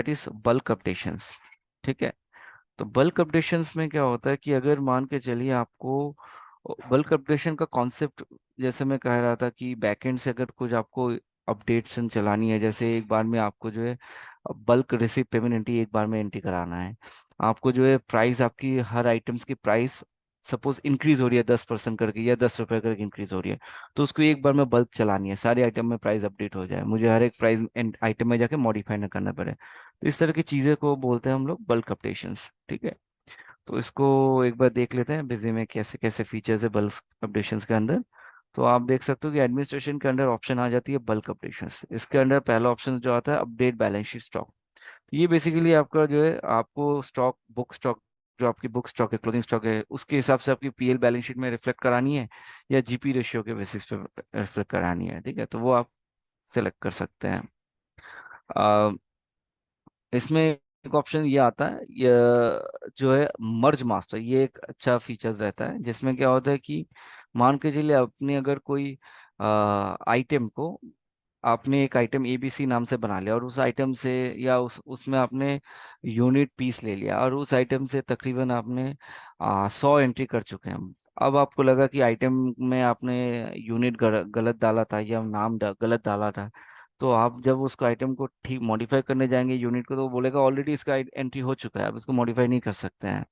That is bulk updations. ठीक है। तो बल्क अपडेशंस में क्या होता है कि अगर मान के चलिए आपको बल्क अपडेशन का कॉन्सेप्ट, जैसे मैं कह रहा था कि बैकएंड से अगर कुछ आपको अपडेशन चलानी है, जैसे एक बार में आपको जो है बल्क रिसीव पेमेंट एंट्री एक बार में एंट्री कराना है। आपको जो है प्राइस, आपकी हर आइटम्स की प्राइस सपोज इंक्रीज हो रही है 10% करके या 10 रुपए करके इंक्रीज हो रही है, तो उसको एक बार में बल्क चलानी है, सारे आइटम में प्राइस अपडेट हो जाए, मुझे हर एक प्राइस आइटम में जाके मॉडिफाई ना करना पड़े। तो इस तरह की चीजें को बोलते हैं हम लोग बल्क अपडेशंस। ठीक है। तो इसको एक बार देख लेते हैं बिजी में कैसे कैसे फीचर्स है बल्क अपडेशंस के अंदर। तो आप देख सकते हो कि एडमिनिस्ट्रेशन के अंदर ऑप्शन आ जाती है बल्क अपडेशंस। इसके अंदर पहला ऑप्शन जो आता है अपडेट बैलेंस शीट स्टॉक। तो ये बेसिकली आपका जो है आपको स्टॉक बुक स्टॉक, जो आपकी बुक स्टॉक है, क्लोजिंग स्टॉक है, उसके हिसाब से आपकी पीएल बैलेंस शीट में रिफ्लेक्ट करानी है या जीपी रेशियो के बेसिस पे रिफ्लेक्ट करानी है। ठीक है। तो वो आप सेलेक्ट कर सकते हैं। इसमें एक ऑप्शन ये आता है, ये जो है मर्ज मास्टर, ये एक अच्छा फीचर्स रहता है, जिसमें क्या होता है कि मान के चलिए अपने अगर कोई आइटम को, आपने एक आइटम एबीसी नाम से बना लिया और उस आइटम से या उसमें आपने यूनिट पीस ले लिया और उस आइटम से तकरीबन आपने 100 एंट्री कर चुके हैं। अब आपको लगा कि आइटम में आपने यूनिट गलत डाला था या नाम गलत डाला था। तो आप जब उसको आइटम को ठीक मॉडिफाई करने जाएंगे यूनिट को, तो वो बोलेगा ऑलरेडी इसका एंट्री हो चुका है, आप इसको मॉडिफाई नहीं कर सकते हैं।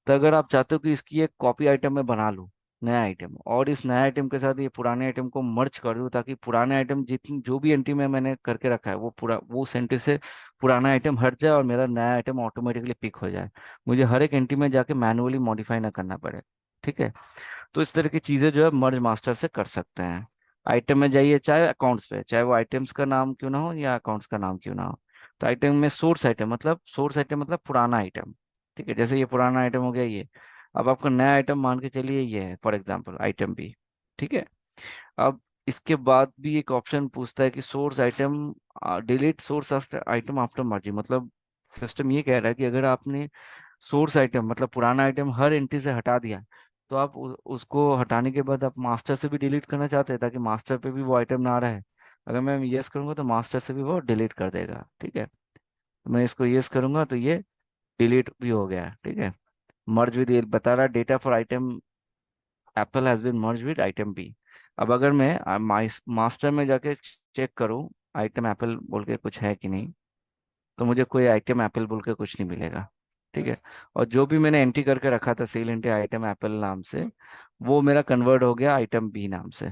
तो अगर आप चाहते हो कि इसकी एक कॉपी आइटम में बना लूँ, नया आइटम, और इस नया आइटम के साथ ये पुराने आइटम को मर्ज कर दूं, ताकि पुराने आइटम जितनी जो भी एंट्री में मैंने करके रखा है वो पूरा वो एंट्री से पुराना आइटम हट जाए और मेरा नया आइटम ऑटोमेटिकली पिक हो जाए, मुझे हर एक एंट्री में जाके मैनुअली मॉडिफाई ना करना पड़े। ठीक है। तो इस तरह की चीजें जो है मर्ज मास्टर से कर सकते हैं। आइटम में जाइए, चाहे अकाउंट्स पे, चाहे वो आइटम्स का नाम क्यों ना हो या अकाउंट्स का नाम क्यों ना हो। तो आइटम में सोर्स आइटम मतलब पुराना आइटम। ठीक है। जैसे ये पुराना आइटम हो गया ये, अब आपका नया आइटम मान के चलिए ये है फॉर एग्जांपल आइटम बी। ठीक है। अब इसके बाद भी एक ऑप्शन पूछता है कि source item delete source item after merging, मतलब सिस्टम ये कह रहा है कि अगर आपने सोर्स आइटम मतलब पुराना आइटम हर एंट्री से हटा दिया, तो आप उसको हटाने के बाद आप मास्टर से भी डिलीट करना चाहते हैं ताकि मास्टर पे भी वो आइटम ना रहे। अगर मैं यस करूंगा तो मास्टर से भी वो डिलीट कर देगा। ठीक है। तो मैं इसको यस करूंगा तो ये डिलीट भी हो गया। ठीक है। मर्ज विद बता रहा data for item apple has been merge with item B. अब अगर मैं मास्टर में जाके चेक करूं आइटम एप्पल बोल के कुछ है कि नहीं, तो मुझे कोई आइटम एप्पल बोल के कुछ नहीं मिलेगा। ठीक है। और जो भी मैंने एंट्री करके रखा था सेल एंट्री आइटम एप्पल नाम से, वो मेरा कन्वर्ट हो गया आइटम बी नाम से।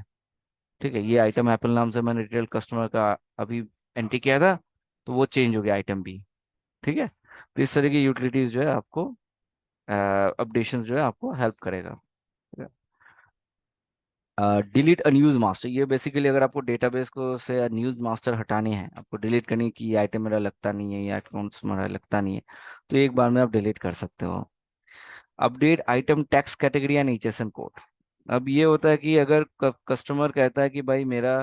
ठीक है। ये आइटम एप्पल नाम से मैंने रिटेल कस्टमर का अभी एंट्री किया था, तो वो चेंज हो गया आइटम बी। ठीक है। तो इस तरह की यूटिलिटीज जो है आपको, अपडेशन जो है आपको हेल्प करेगा। डिलीट अनयूज मास्टर, ये बेसिकली अगर आपको डेटाबेस को से अनयूज मास्टर हटाने हैं, आपको डिलीट करनी कि ये आइटम मेरा लगता नहीं है या अकाउंट्स मेरा लगता नहीं है, तो एक बार में आप डिलीट कर सकते हो। Update item tax category and HSN code. अब ये होता है कि अगर कस्टमर कहता है कि भाई मेरा,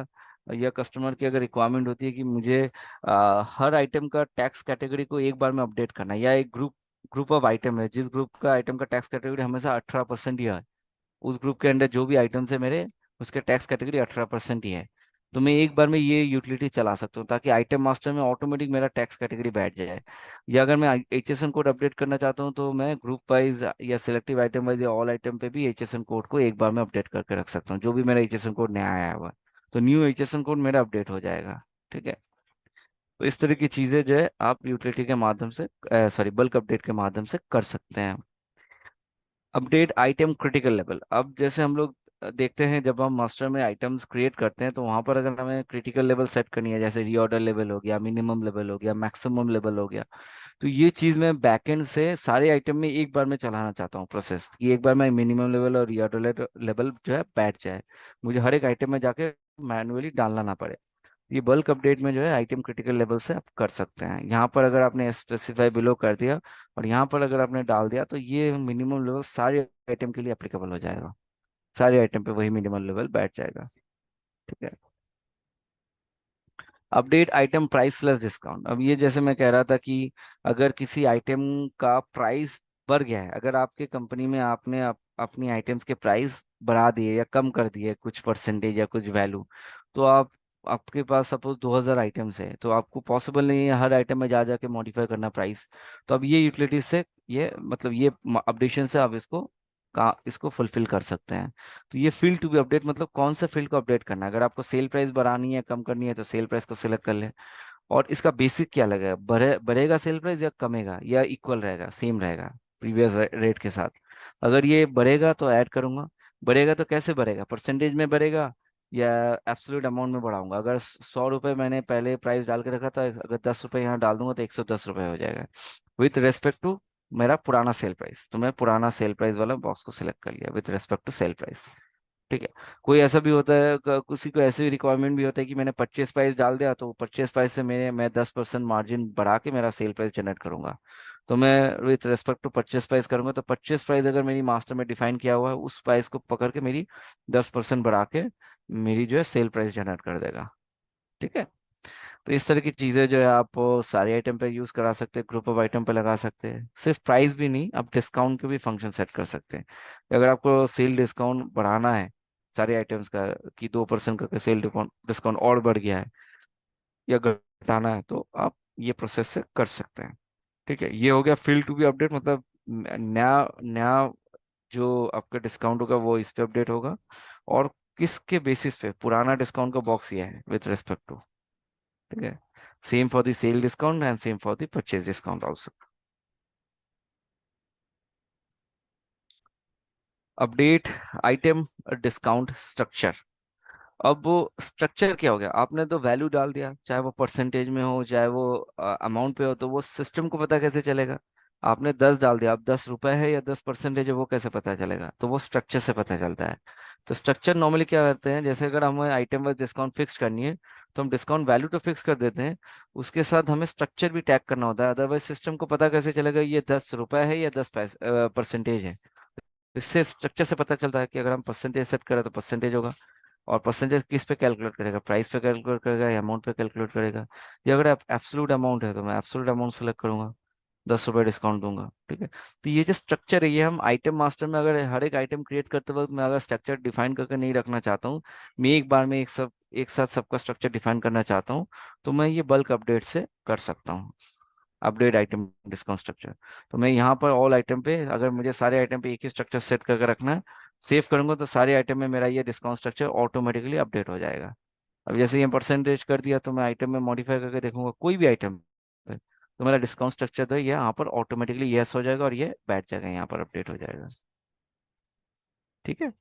या कस्टमर की अगर रिक्वायरमेंट होती है कि मुझे हर आइटम का टैक्स कैटेगरी को एक बार में अपडेट करना है, या एक ग्रुप ग्रुप ऑफ आइटम है जिस ग्रुप का आइटम का टैक्स कैटेगरी हमेशा 18% ही है, उस ग्रुप के अंदर जो भी आइटम्स है मेरे, उसके टैक्स कैटेगरी 18% ही है, तो मैं एक बार में ये यूटिलिटी चला सकता हूँ ताकि आइटम मास्टर में ऑटोमेटिक मेरा टैक्स कैटेगरी बैठ जाए। या अगर मैं एचएसएन कोड अपडेट करना चाहता हूँ तो मैं ग्रुप वाइज या सिलेक्टिव आइटम वाइज या ऑल आइटम पे भी एचएसएन कोड को एक बार में अपडेट करके रख सकता हूँ, जो भी मेरा एचएसएन कोड नया आया हुआ है, तो न्यू एचएसएन कोड मेरा अपडेट हो जाएगा। ठीक है। तो इस तरह की चीजें जो है आप यूटिलिटी के माध्यम से, सॉरी बल्क अपडेट के माध्यम से कर सकते हैं। Update item critical level. अब जैसे हम लोग देखते हैं जब हम मास्टर में आइटम्स क्रिएट करते हैं, तो वहां पर अगर हमें क्रिटिकल लेवल सेट करनी है, जैसे रीऑर्डर लेवल हो गया, मिनिमम लेवल हो गया, मैक्सिमम लेवल हो गया, तो ये चीज मैं बैकएंड से सारे आइटम में एक बार में चलाना चाहता हूँ प्रोसेस, कि एक बार मैं मिनिमम लेवल और रीऑर्डर लेवल जो है बैठ जाए, मुझे हर एक आइटम में जाके मैनुअली डालना ना पड़े। ये बल्क अपडेट में जो है आइटम क्रिटिकल लेवल से आप कर सकते हैं। यहाँ पर अगर आपने स्पेसिफाई बिलो कर दिया और यहाँ पर अगर आपने डाल दिया, तो ये मिनिमम लेवल सारे आइटम के लिए एप्लीकेबल हो जाएगा, सारे आइटम पे वही मिनिमम लेवल बैठ जाएगा। ठीक है। Update item price slash discount. अब ये जैसे मैं कह रहा था कि अगर किसी आइटम का प्राइस बढ़ गया है, अगर आपके कंपनी में आपने अपनी आइटम्स के प्राइस बढ़ा दिए या कम कर दिए कुछ परसेंटेज या कुछ वैल्यू, तो आप आपके पास सपोज 2000 आइटम्स है, तो आपको पॉसिबल नहीं है हर आइटम में जा जाके मॉडिफाई करना प्राइस। तो अब ये यूटिलिटीज से, ये मतलब ये अपडेशन से आप इसको फुलफिल कर सकते हैं। तो ये फील्ड टू बी अपडेट मतलब कौन सा फील्ड को अपडेट करना है। अगर आपको सेल प्राइस बढ़ानी है, कम करनी है, तो सेल प्राइस को सिलेक्ट कर ले। और इसका बेसिक क्या लगेगा, बढ़ेगा सेल प्राइस या कमेगा या इक्वल रहेगा, सेम रहेगा प्रीवियस रेट के साथ। अगर ये बढ़ेगा तो ऐड करूंगा। बढ़ेगा तो कैसे बढ़ेगा, परसेंटेज में बढ़ेगा या एब्सोल्यूट अमाउंट में बढ़ाऊंगा। अगर 100 रुपये मैंने पहले प्राइस डाल के रखा था, अगर 10 रुपये यहाँ डाल दूंगा तो 110 रुपये हो जाएगा विथ रेस्पेक्ट टू मेरा पुराना सेल प्राइस। तो मैं पुराना सेल प्राइस वाला बॉक्स को सिलेक्ट कर लिया with respect to sale price. ठीक है। कोई ऐसा भी होता है, किसी को ऐसे रिक्वायरमेंट भी होता है कि मैंने परचेस प्राइस डाल दिया, तो परचेस प्राइस से मैं 10% मार्जिन बढ़ा के मेरा सेल प्राइस जनरेट करूंगा। तो मैं with respect to purchase price करूंगा, तो परचेस प्राइस अगर मेरी मास्टर में डिफाइन किया हुआ है, उस प्राइस को पकड़ के मेरी 10% बढ़ा के मेरी जो है सेल प्राइस जनरेट कर देगा। ठीक है। तो इस तरह की चीजें जो है आप सारे आइटम पे यूज करा सकते हैं, ग्रुप ऑफ आइटम पे लगा सकते हैं। सिर्फ प्राइस भी नहीं, आप डिस्काउंट के भी फंक्शन सेट कर सकते हैं। अगर आपको सेल डिस्काउंट बढ़ाना है सारे आइटम्स का, कि 2% का सेल डिस्काउंट और बढ़ गया है या घटाना है, तो आप ये प्रोसेस से कर सकते हैं। ठीक है। ये हो गया फील्ड टू बी अपडेट, मतलब नया नया जो आपका डिस्काउंट होगा वो इस पे अपडेट होगा। और किसके बेसिस पे, पुराना डिस्काउंट का बॉक्स ये है विथ रिस्पेक्ट टू। ठीक है। Same for the sale discount and same for the purchase discount also. Update item discount structure. अब वो स्ट्रक्चर क्या हो गया, आपने तो वैल्यू डाल दिया, चाहे वो परसेंटेज में हो चाहे वो अमाउंट पे हो, तो वो सिस्टम को पता कैसे चलेगा। आपने 10 डाल दिया, अब 10 रुपए है या 10% है, वो कैसे पता चलेगा, तो वो स्ट्रक्चर से पता चलता है। तो स्ट्रक्चर नॉर्मली क्या करते हैं, जैसे अगर हमें आइटम वाइज डिस्काउंट फिक्स करनी है, तो हम डिस्काउंट वैल्यू तो फिक्स कर देते हैं, उसके साथ हमें स्ट्रक्चर भी टैग करना होता है। अदरवाइज सिस्टम को पता कैसे चलेगा ये 10 रुपए है या 10 परसेंटेज है। इससे स्ट्रक्चर से पता चलता है कि अगर हम परसेंटेज सेट करें तो परसेंटेज होगा। और परसेंटेज किस पे कैलकुलेट करेगा, प्राइस पे कैलकुलेट करेगा या अमाउंट पे कैलकुलेट करेगा। या अगर एब्सोल्यूट अमाउंट है तो मैं एब्सोल्यूट अमाउंट सेलेक्ट करूंगा, 10 रुपये डिस्काउंट दूंगा। ठीक है। तो ये जो स्ट्रक्चर है, ये हम आइटम मास्टर में अगर हर एक आइटम क्रिएट करते वक्त मैं अगर स्ट्रक्चर डिफाइन करके नहीं रखना चाहता हूँ, मैं एक बार में एक साथ सबका स्ट्रक्चर डिफाइन करना चाहता हूँ, तो मैं ये बल्क अपडेट से कर सकता हूँ। Update item discount structure. तो मैं यहाँ पर ऑल आइटम पे, अगर मुझे सारे आइटम पे एक ही स्ट्रक्चर सेट करके रखना है, सेव करूंगा, तो सारे आइटम में मेरा ये डिस्काउंट स्ट्रक्चर ऑटोमेटिकली अपडेट हो जाएगा। अब जैसे ये परसेंटेज कर दिया, तो मैं आइटम में मॉडिफाई करके देखूंगा कोई भी आइटम पे, तो मेरा डिस्काउंट स्ट्रक्चर तो ये यहाँ पर ऑटोमेटिकली यस हो जाएगा और ये बैठ जाएगा, यहाँ पर अपडेट हो जाएगा। ठीक है।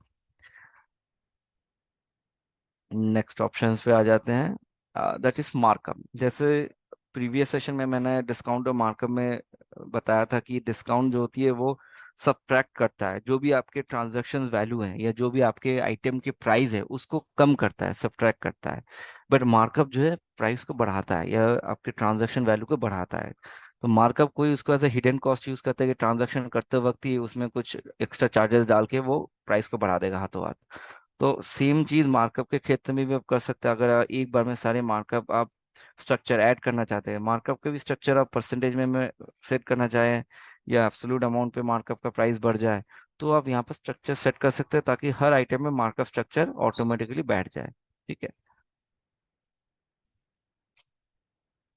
नेक्स्ट ऑप्शंस पे आ जाते हैं, दैट इज मार्कअप। जैसे प्रीवियस सेशन में मैंने डिस्काउंट और मार्कअप में बताया था कि डिस्काउंट जो होती है वो सब्ट्रैक्ट करता है जो भी आपके ट्रांजैक्शन वैल्यू है या जो भी आपके आइटम की प्राइस है उसको कम करता है, सब्ट्रैक्ट करता है। बट मार्कअप जो है प्राइस को बढ़ाता है या आपके ट्रांजैक्शन वैल्यू को बढ़ाता है। तो मार्कअप कोई उसको ऐसे हिडन कॉस्ट यूज करता है कि ट्रांजैक्शन करते वक्त ही उसमें कुछ एक्स्ट्रा चार्जेस डाल के वो प्राइस को बढ़ा देगा हाथों हाथ। तो सेम चीज मार्कअप के क्षेत्र में भी आप कर सकते हैं। अगर एक बार में सारे मार्कअप आप स्ट्रक्चर ऐड करना चाहते हैं, मार्कअप के भी स्ट्रक्चर आप परसेंटेज में सेट करना चाहें या एब्सोल्यूट अमाउंट पे मार्कअप का प्राइस बढ़ जाए, तो आप यहाँ पर स्ट्रक्चर सेट कर सकते हैं ताकि हर आइटम में मार्कअप स्ट्रक्चर ऑटोमेटिकली बैठ जाए। ठीक है।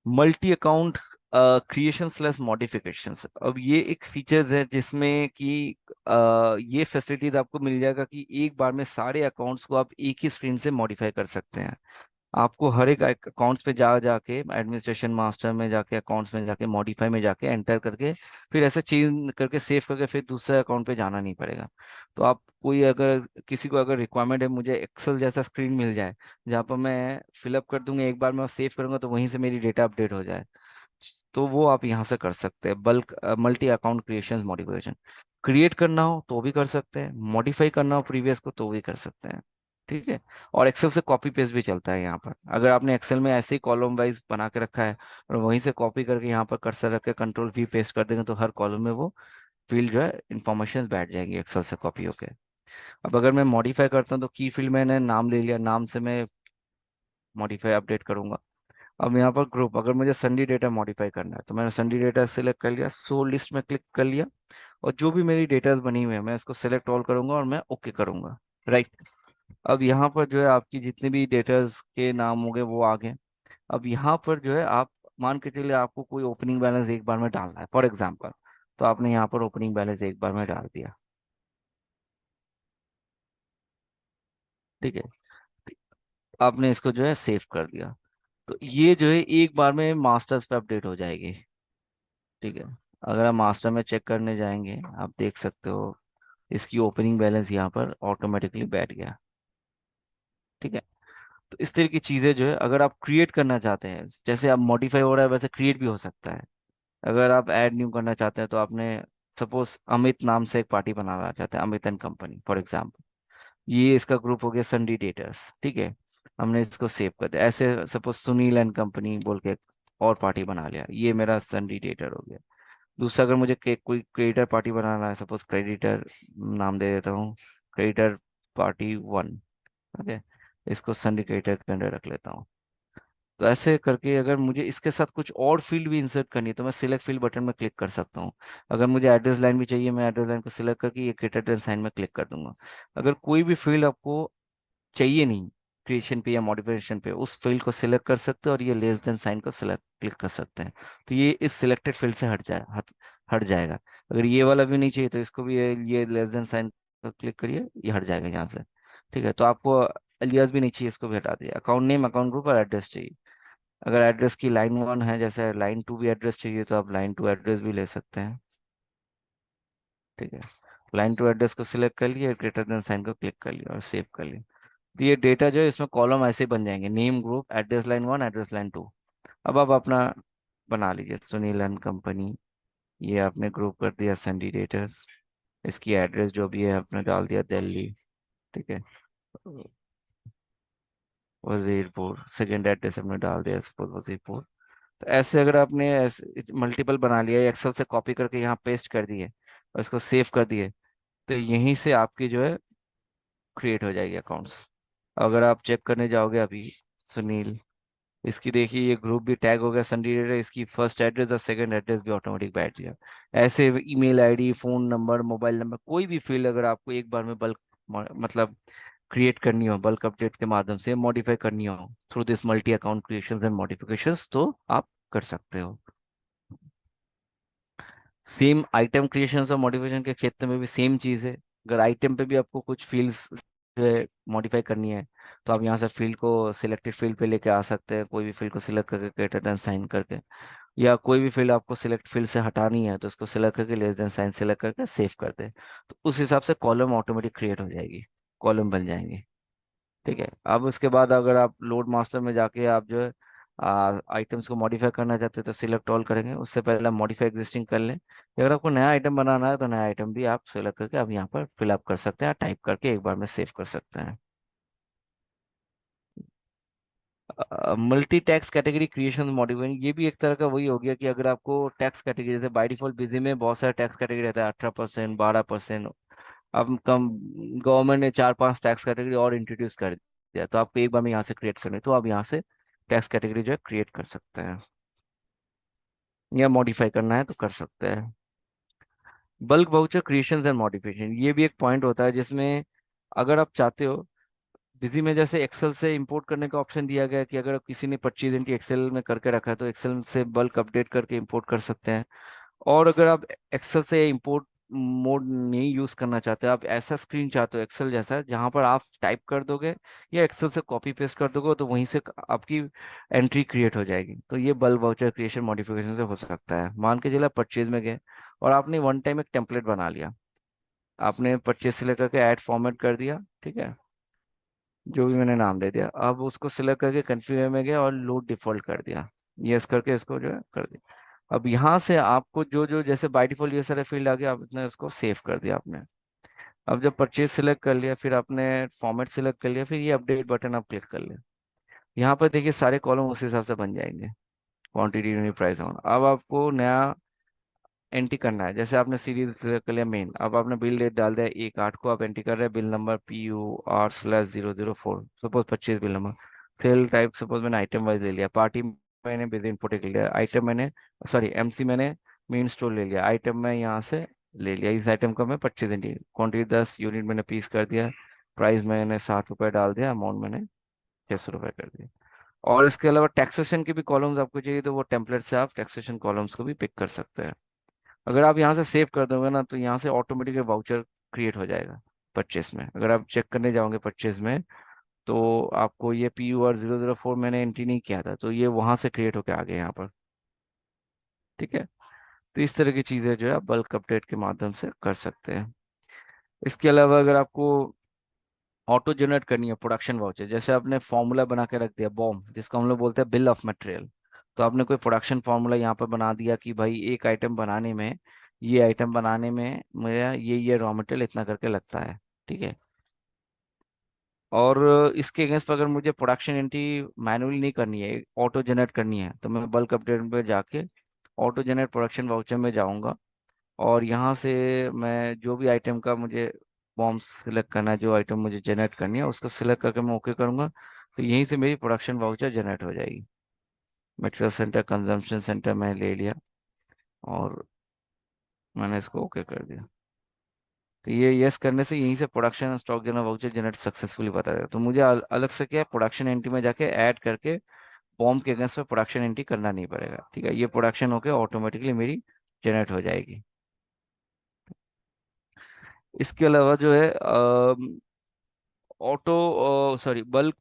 Multi account creation slash modifications, अब ये एक फीचर्स है जिसमें कि ये फैसिलिटीज आपको मिल जाएगा कि एक बार में सारे अकाउंट्स को आप एक ही स्क्रीन से मॉडिफाई कर सकते हैं। आपको हर एक अकाउंट्स पे जा जाके एडमिनिस्ट्रेशन मास्टर में जाके अकाउंट्स में जाके मॉडिफाई में जाके एंटर करके फिर ऐसे चेंज करके सेव करके फिर दूसरे अकाउंट पे जाना नहीं पड़ेगा। तो आप कोई अगर किसी को अगर रिक्वायरमेंट है मुझे एक्सेल जैसा स्क्रीन मिल जाए जहाँ पर मैं फिलअप कर दूंगा एक बार में और सेव करूंगा तो वहीं से मेरी डेटा अपडेट हो जाए, तो वो आप यहाँ से कर सकते हैं। Bulk multi account creation modification create करना हो तो भी कर सकते हैं, मॉडिफाई करना हो प्रीवियस को तो भी कर सकते हैं। ठीक है। और एक्सेल से कॉपी पेस्ट भी चलता है यहाँ पर। अगर आपने एक्सेल में ऐसे ही कॉलम वाइज बना के रखा है और वहीं से कॉपी करके यहाँ पर कर्सर रख के कंट्रोल वी पेस्ट कर देंगे, तो हर कॉलम में वो फील्ड जो है इंफॉर्मेशन बैठ जाएंगी एक्सेल से कॉपी होके। अब अगर मैं मॉडिफाई करता हूँ तो की फील्ड मैंने नाम ले लिया, नाम से मैं मॉडिफाई अपडेट करूंगा। अब यहाँ पर ग्रुप, अगर मुझे संडे डेटा मॉडिफाई करना है तो मैंने संडे डेटा सेलेक्ट कर लिया, सो लिस्ट में क्लिक कर लिया, और जो भी मेरी डेटा बनी हुई है मैं इसको सेलेक्ट ऑल करूंगा और मैं ओके करूंगा। राइट। अब यहाँ पर जो है आपकी जितने भी डेटर्स के नाम हो गए वो आ गए। अब यहाँ पर जो है आप मान के चलिए आपको कोई ओपनिंग बैलेंस एक बार में डालना है फॉर एग्जांपल, तो आपने यहाँ पर ओपनिंग बैलेंस एक बार में डाल दिया। ठीक है, आपने इसको जो है सेव कर दिया। तो ये जो है एक बार में मास्टर्स पे अपडेट हो जाएगी। ठीक है, अगर आप मास्टर में चेक करने जाएंगे आप देख सकते हो इसकी ओपनिंग बैलेंस यहाँ पर ऑटोमेटिकली बैठ गया। ठीक है, तो इस तरह की चीजें जो है अगर आप क्रिएट करना चाहते हैं, जैसे आप मॉडिफाई हो रहा है वैसे क्रिएट भी हो सकता है। अगर आप ऐड न्यू करना चाहते हैं तो आपने सपोज अमित नाम से एक पार्टी बनाना चाहते हैं, Amit and company for example, ये इसका ग्रुप हो गया संडी डेटर्स। ठीक है, हमने इसको सेव कर दिया। ऐसे सपोज सुनील एंड कंपनी बोल के एक और पार्टी बना लिया, ये मेरा संडी डेटर हो गया। दूसरा अगर मुझे कोई क्रेडिटर पार्टी बनाना है, सपोज क्रेडिटर नाम दे देता हूँ, क्रेडिटर पार्टी वन। ओके, इसको संडी क्रेडिटर के अंदर रख लेता हूँ। तो ऐसे करके अगर मुझे इसके साथ कुछ और फील्ड भी इंसर्ट करनी है तो मैं सिलेक्ट फील्ड बटन में क्लिक कर सकता हूँ। अगर मुझे एड्रेस लाइन भी चाहिए, मैं एड्रेस लाइन को सिलेक्ट करके ये क्रिएटेड साइन में क्लिक कर दूंगा। अगर कोई भी फील्ड आपको चाहिए नहीं क्रिएशन पे या मॉडिफिकेशन पे, उस फील्ड को सिलेक्ट कर सकते हैं और ये लेस देन साइन को सिलेक्ट क्लिक कर सकते हैं। तो ये इस सिलेक्टेड फील्ड से हट जाएगा। अगर ये वाला भी नहीं चाहिए तो इसको भी ये लेस देन साइन को क्लिक करिए, ये हट जाएगा यहाँ से। ठीक है, तो आपको अलियास भी नहीं चाहिए, इसको भी हटा दिया। अकाउंट नेम, अकाउंट ग्रुप और एड्रेस चाहिए। अगर एड्रेस की लाइन वन है, जैसे लाइन टू भी एड्रेस चाहिए तो आप लाइन टू एड्रेस भी ले सकते हैं। ठीक है, लाइन टू एड्रेस को सिलेक्ट कर लिए, ग्रेटर देन साइन को क्लिक कर लिया और सेव कर लिया। तो ये डेटा जो है इसमें कॉलम ऐसे बन जाएंगे, name group address line one address line two. अब आप अपना बना लीजिए सुनील एंड कंपनी, ये आपने ग्रुप कर दिया संडी डेटर्स। इसकी एड्रेस जो भी है आपने डाल दिया दिल्ली। ठीक है, वजीरपुर, सेकेंड एड्रेस हमने डाल दिया सपोज वजीरपुर। तो ऐसे अगर आपने मल्टीपल बना लिया, एक्सेल से कॉपी करके यहाँ पेस्ट कर दिए और इसको सेव कर दिए, तो यहीं से आपकी जो है क्रिएट हो जाएगी अकाउंट्स। अगर आप चेक करने जाओगे अभी सुनील, इसकी देखिए ये ग्रुप भी टैग हो गया संडे है, इसकी फर्स्ट एड्रेस और सेकंड एड्रेस भी ऑटोमेटिक बैठ गया। ऐसे email ID, phone number, mobile number, कोई भी फील्ड अगर आपको एक बार में बल्क मतलब क्रिएट करनी हो, बल्क अपडेट के माध्यम से मॉडिफाई करनी हो through this multi account creation and modifications, तो आप कर सकते हो। सेम आइटम क्रिएशन और मॉडिफिकेशन के क्षेत्र में भी सेम चीज़ है। अगर आइटम पे भी आपको कुछ फील्ड्स जो है मॉडिफाई करनी है तो आप यहाँ से फील्ड को सिलेक्टेड फील्ड पे लेके आ सकते हैं, कोई भी फील्ड को सिलेक्ट करके ग्रेटर देन साइन करके। या कोई भी फील्ड आपको सिलेक्ट फील्ड से हटानी है तो उसको सिलेक्ट करके लेस देन साइन सिलेक्ट करके सेव कर दे, तो उस हिसाब से कॉलम ऑटोमेटिक क्रिएट हो जाएगी, कॉलम बन जाएंगे। ठीक है, अब उसके बाद अगर आप लोड मास्टर में जाके आप जो है आइटम्स को मॉडिफाई करना चाहते हैं तो सिलेक्ट ऑल करेंगे, उससे पहले आप मॉडिफाई एग्जिस्टिंग कर लें। अगर आपको नया आइटम बनाना है तो नया आइटम भी आप सिलेक्ट करके आप यहाँ पर फिलअप कर सकते हैं, टाइप करके एक बार में सेव कर सकते हैं। Multi tax category creation modifying, ये भी एक तरह का वही हो गया कि अगर आपको टैक्स कैटेगरी, जैसे बाय डिफॉल्ट बिजी में बहुत सारे टैक्स कैटेगरी रहता है, 18%, 12%। अब कम गवर्नमेंट ने 4-5 टैक्स कैटेगरी और इंट्रोड्यूस कर दिया, तो आपको एक बार में यहाँ से क्रिएट करनी है, तो आप यहाँ से टैक्स कैटेगरी जो है क्रिएट कर सकते हैं या मॉडिफाई करना है तो कर सकते हैं। Bulk voucher creation and modification, ये भी एक पॉइंट होता है जिसमें अगर आप चाहते हो, बिजी में जैसे एक्सेल से इंपोर्ट करने का ऑप्शन दिया गया है कि अगर किसी ने 25 दिन की एक्सेल में करके रखा है तो एक्सेल से बल्क अपडेट करके इंपोर्ट कर सकते हैं। और अगर आप एक्सेल से इंपोर्ट मोड नहीं यूज करना चाहते, आप ऐसा स्क्रीन चाहते हो एक्सेल जैसा जहां पर आप टाइप कर दोगे या एक्सेल से कॉपी पेस्ट कर दोगे तो वहीं से आपकी एंट्री क्रिएट हो जाएगी, तो ये बल्क वाउचर क्रिएशन मॉडिफिकेशन से हो सकता है। मान के चला परचेज में गए और आपने वन टाइम एक टेम्पलेट बना लिया, आपने परचेज से लेकर के ऐड फॉर्मेट कर दिया। ठीक है, जो भी मैंने नाम दे दिया, अब उसको सिलेक्ट करके कन्फिगर में गया और लोड डिफॉल्ट कर दिया, यस करके इसको जो है कर दिया। अब यहाँ से आपको जो जो जैसे बाय डिफॉल्ट ये सारे फील्ड आ गया, आपने उसको सेव कर दिया आपने। अब जब परचेज सिलेक्ट कर लिया, फिर आपने फॉर्मेट सिलेक्ट कर लिया, फिर ये अपडेट बटन आप क्लिक कर लिया, यहाँ पर देखिए सारे कॉलम उस हिसाब से बन जाएंगे। Quantity, unit, price, amount. अब आपको नया एंट्री करना है, जैसे आपने सीरीज सिलेक्ट कर लिया मेन, अब आपने बिल डेट डाल दिया 1/8 को, आप एंट्री कर रहे हैं bill number PUR/004, suppose 25 bill number. Fill type suppose मैंने आइटम वाइज ले लिया, पार्टी मैंने बिल इम्पोर्ट ले लिया, आइटम मैंने सॉरी MC मैंने मेन स्टोर ले लिया, आइटम मैं यहाँ से ले लिया, इस आइटम का मैं 25 क्वांटिटी 10 यूनिट मैंने पीस कर दिया। प्राइस मैंने 60 रुपये डाल दिया, अमाउंट मैंने 600 रुपये कर दिया। और इसके अलावा टैक्सेशन के भी कॉलम्स आपको चाहिए तो वो टेम्पलेट से आप टैक्सेशन कॉलम्स को भी पिक कर सकते हैं। अगर आप यहाँ से सेव कर दोगे ना तो यहाँ से ऑटोमेटिक वाउचर क्रिएट हो जाएगा परचेस में। अगर आप चेक करने जाओगे परचेस में तो आपको ये PUR 004 मैंने एंट्री नहीं किया था, तो ये वहां से क्रिएट होकर आ गया यहाँ पर। ठीक है। तो इस तरह की चीजें जो है आप बल्क अपडेट के माध्यम से कर सकते हैं। इसके अलावा अगर आपको ऑटो जनरेट करनी है प्रोडक्शन वाउचर, जैसे आपने फॉर्मूला बना के रख दिया बॉम, जिसको हम लोग बोलते हैं बिल ऑफ मटेरियल। तो आपने कोई प्रोडक्शन फार्मूला यहाँ पर बना दिया कि भाई एक आइटम बनाने में, ये आइटम बनाने में मेरा ये रॉ मटेरियल इतना करके लगता है। ठीक है। और इसके अगेंस्ट पर अगर मुझे प्रोडक्शन एंट्री मैनुअली नहीं करनी है, ऑटो जनरेट करनी है, तो मैं बल्क अपडेट पे जाके ऑटो जनरेट प्रोडक्शन वाउचर में जाऊंगा। और यहाँ से मैं जो भी आइटम का मुझे बॉम्ब सिलेक्ट करना है, जो आइटम मुझे जनरेट करनी है उसको सिलेक्ट करके मैं ओके करूँगा। तो यहीं से मेरी प्रोडक्शन वाउचर जनरेट हो जाएगी। मटेरियल सेंटर कंजम्पशन सेंटर मैं ले लिया और मैंने इसको ओके कर दिया। तो ये यस करने से यहीं से production stock general voucher generate successfully बता देगा। तो मुझे अलग से क्या प्रोडक्शन एंट्री में जाके ऐड करके बॉम्ब के अगेंस्ट में प्रोडक्शन एंट्री करना नहीं पड़ेगा। ठीक है, ये प्रोडक्शन होके ऑटोमेटिकली मेरी जनरेट हो जाएगी। इसके अलावा जो है ऑटो सॉरी बल्क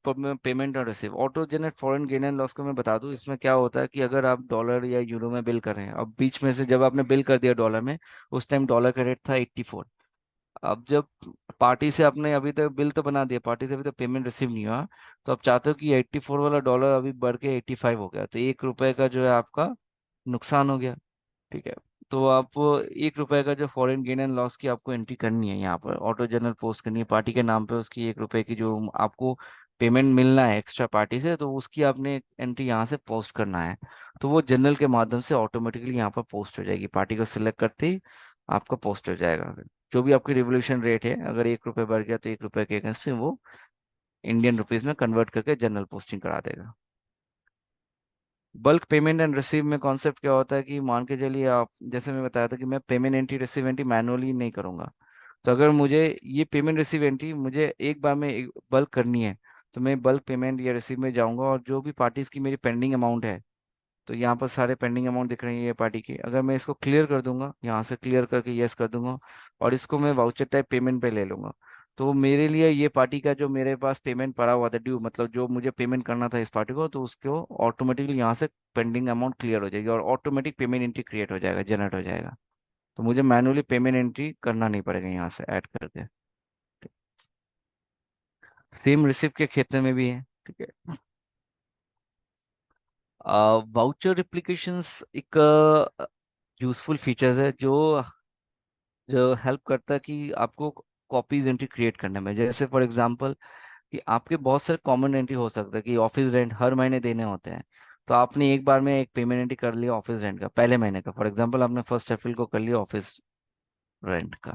पेमेंट और receive auto generate foreign gain and loss को मैं बता दूं। इसमें क्या होता है कि अगर आप डॉलर या यूरो में बिल कर रहे हैं, अब बीच में से जब आपने बिल कर दिया डॉलर में, उस टाइम डॉलर का रेट था 84। अब जब पार्टी से आपने अभी तक बिल तो बना दिया, पार्टी से अभी तक पेमेंट रिसीव नहीं हुआ, तो आप चाहते हो कि 84 वाला डॉलर अभी बढ़ के 85 हो गया, तो 1 रुपए का जो है आपका नुकसान हो गया। ठीक है। तो आप 1 रुपए का जो फॉरेन गेन एंड लॉस की आपको एंट्री करनी है यहाँ पर, ऑटो जनरल पोस्ट करनी है पार्टी के नाम पे, उसकी 1 रुपए की जो आपको पेमेंट मिलना है एक्स्ट्रा पार्टी से, तो उसकी आपने एंट्री यहाँ से पोस्ट करना है। तो वो जनरल के माध्यम से ऑटोमेटिकली यहाँ पर पोस्ट हो जाएगी, पार्टी को सिलेक्ट करते ही आपका पोस्ट हो जाएगा। जो भी आपकी रिवोल्यूशन रेट है, अगर 1 रुपए बढ़ गया तो 1 रुपए के अगेंस्ट में वो इंडियन रुपीज में कन्वर्ट करके जनरल पोस्टिंग करा देगा। बल्क पेमेंट एंड रिसीव में कॉन्सेप्ट क्या होता है कि मान के चलिए आप, जैसे मैं बताया था कि मैं payment entry receive entry manually नहीं करूंगा। तो अगर मुझे ये पेमेंट रिसीव एंट्री मुझे एक बार में एक बल्क करनी है, तो मैं बल्क पेमेंट या रिसीव में जाऊंगा और जो भी पार्टीज की मेरी पेंडिंग अमाउंट है, तो यहाँ पर सारे पेंडिंग अमाउंट दिख रहे हैं ये पार्टी की, अगर मैं इसको क्लियर कर दूंगा, यहाँ से क्लियर करके यस कर दूंगा और इसको मैं वाउचर टाइप पेमेंट पे ले लूंगा, तो मेरे लिए ये पार्टी का जो मेरे पास पेमेंट पड़ा हुआ था ड्यू, मतलब जो मुझे पेमेंट करना था इस पार्टी को, तो उसको ऑटोमेटिकली यहाँ से पेंडिंग अमाउंट क्लियर हो जाएगी और ऑटोमेटिक पेमेंट एंट्री क्रिएट हो जाएगा, जनरेट हो जाएगा। तो मुझे मैनुअली पेमेंट एंट्री करना नहीं पड़ेगा यहाँ से ऐड करके। सेम रिसिप्ट के क्षेत्र में भी है। ठीक है। वाउचर रिप्लिकेशंस एक यूजफुल फीचर्स है जो जो हेल्प करता है कि आपको कॉपीज एंट्री क्रिएट करने में। जैसे फॉर एग्जांपल कि आपके बहुत सारे कॉमन एंट्री हो सकता है कि ऑफिस रेंट हर महीने देने होते हैं, तो आपने एक बार में एक पेमेंट एंट्री कर लिया ऑफिस रेंट का पहले महीने का, फॉर एग्जांपल आपने 1 अप्रैल को कर लिया ऑफिस रेंट का,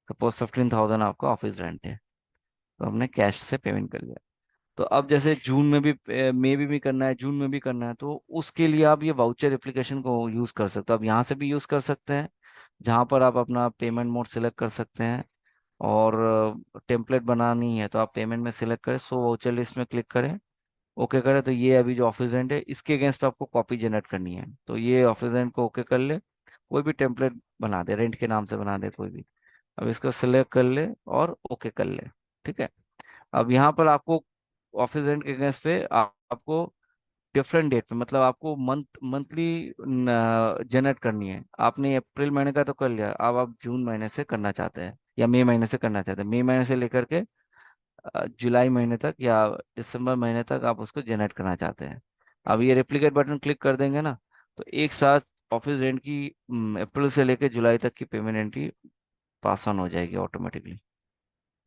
सपोज 15,000 आपका ऑफिस रेंट है, तो हमने कैश से पेमेंट कर लिया। तो अब जैसे जून में भी मई में भी करना है, जून में भी करना है, तो उसके लिए आप ये वाउचर एप्लीकेशन को यूज कर सकते हो। आप यहाँ से भी यूज कर सकते हैं, जहाँ पर आप अपना पेमेंट मोड सिलेक्ट कर सकते हैं और टेम्पलेट बनानी है तो आप पेमेंट में सिलेक्ट करें, सो वाउचर लिस्ट में क्लिक करें, ओके करें। तो ये अभी जो ऑफिस रेंट है इसके अगेंस्ट आपको कॉपी जनरेट करनी है, तो ये ऑफिस रेंट को ओके कर ले, कोई भी टेम्पलेट बना दे, रेंट के नाम से बना दे कोई भी। अब इसको सिलेक्ट कर ले और ओके कर ले। ठीक है। अब यहाँ पर आपको ऑफिस रेंट के अगेंस्ट पे आपको डिफरेंट डेट पे, मतलब आपको मंथली जनरेट करनी है। आपने अप्रैल महीने का तो कर लिया, अब आप जून महीने से करना चाहते हैं या मई महीने से करना चाहते हैं, मई महीने से लेकर के जुलाई महीने तक या दिसंबर महीने तक आप उसको जनरेट करना चाहते हैं। अब ये रेप्लिकेट बटन क्लिक कर देंगे ना, तो एक साथ ऑफिस रेंट की अप्रैल से लेकर जुलाई तक की पेमेंट एंट्री पास ऑन हो जाएगी ऑटोमेटिकली।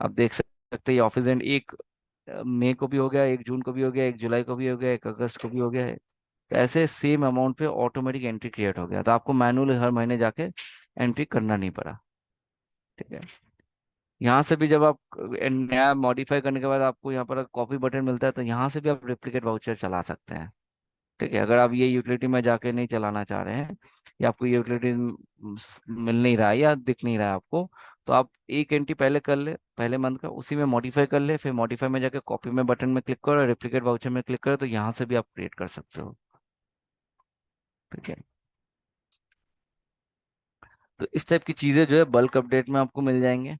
आप देख सकते हैं ऑफिस रेंट एक मई को भी हो गया, 1 जून को भी हो गया, 1 जुलाई को भी हो गया, 1 अगस्त को भी हो गया है। तो ऐसे सेम अमाउंट पे ऑटोमेटिक एंट्री क्रिएट हो गया, तो आपको मैनुअली हर महीने जाके एंट्री करना नहीं पड़ा। ठीक है। यहाँ से भी जब आप नया मॉडिफाई करने के बाद आपको यहाँ पर कॉपी बटन मिलता है, तो यहाँ से भी आप रेप्लिकेट वाउचर चला सकते हैं। ठीक है, अगर आप ये यूटिलिटी में जाके नहीं चलाना चाह रहे हैं, कि आपको ये यूटिलिटीज मिल नहीं रहा है या दिख नहीं रहा है आपको, तो आप एक एंट्री पहले कर ले, पहले मंथ का, उसी में मॉडिफाई कर ले, फिर मॉडिफाई में जाके कॉपी में बटन में क्लिक करो, रेप्लिकेट वाउचर में क्लिक करो, तो यहाँ से भी आप क्रिएट कर सकते हो। ठीक है। तो इस टाइप की चीजें जो है बल्क अपडेट में आपको मिल जाएंगे।